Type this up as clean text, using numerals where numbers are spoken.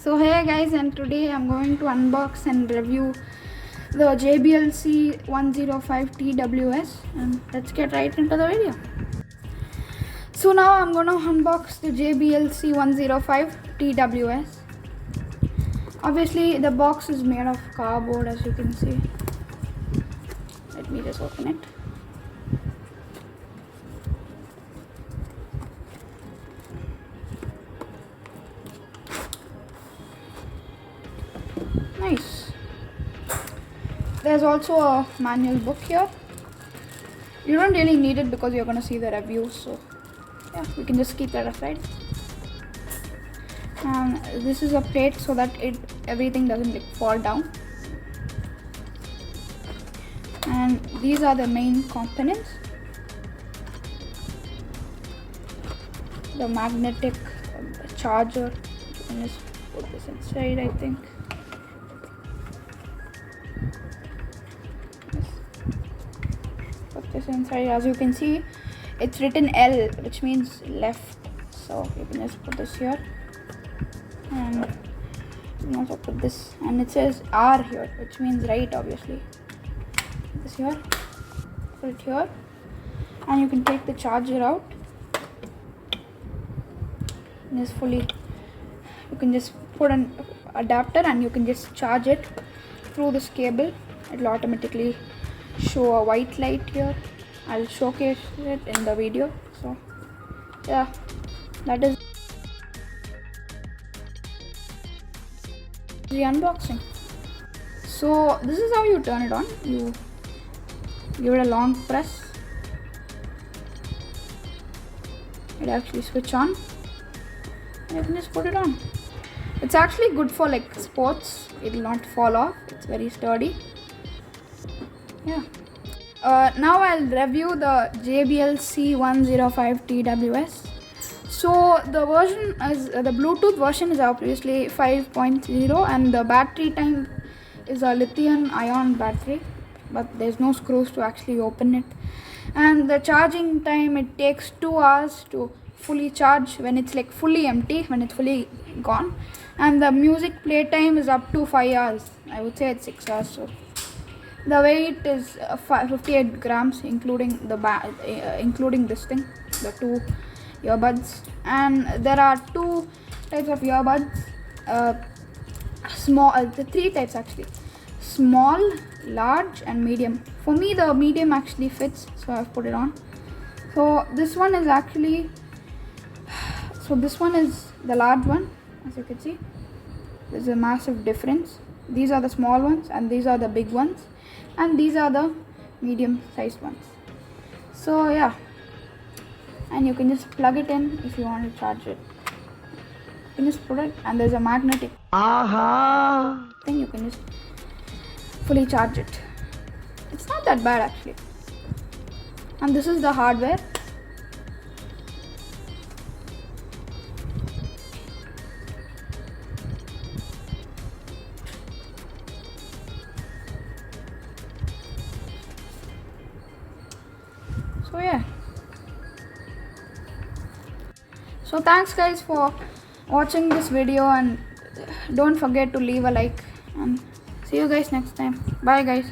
So hey guys, and today I'm going to unbox and review the JBL c105 TWS, and let's get right into the video. So now I'm going to unbox the JBL c105 TWS. Obviously the box is made of cardboard, as you can see. Let me just open it. Nice. There's also a manual book here. You don't really need it because you're going to see the review, so yeah, we can just keep that aside. And this is a plate so that everything doesn't fall down. And these are the main components: the magnetic charger. Let's put this inside, I think. Put this inside. As you can see, it's written L, which means left, so you can just put this here, and you can also put this, and it says R here, which means right, obviously. Put this here, put it here, and you can take the charger out. And it's fully, you can just put an adapter and you can just charge it through this cable. It will automatically show a white light here. I'll showcase it in the video. So yeah, that is the unboxing. So this is how you turn it on. You give it a long press. It actually switch on. You can just put it on. It's actually good for like sports. It will not fall off. It's very sturdy. Yeah. Now I'll review the JBL c105 TWS. So the version is the Bluetooth version is obviously 5.0, and the battery time is a lithium-ion battery, but there's no screws to actually open it. And the charging time, it takes 2 hours to fully charge when it's like fully empty, when it's fully gone. And the music play time is up to 5 hours. I would say it's 6 hours. So the weight is 58 grams, including the including this thing, the 2 earbuds. And there are 2 types of earbuds, the 3 types actually: small, large, and medium. For me, the medium actually fits, so I've put it on. So this one is actually, this one is the large one. As you can see, there's a massive difference. These are the small ones and these are the big ones, and these are the medium sized ones. So yeah, and you can just plug it in if you want to charge it. You can just put it, and there's a magnetic thing. You can just fully charge it. It's not that bad actually. And this is the hardware. So yeah. So thanks guys for watching this video, and don't forget to leave a like, and see you guys next time. Bye guys.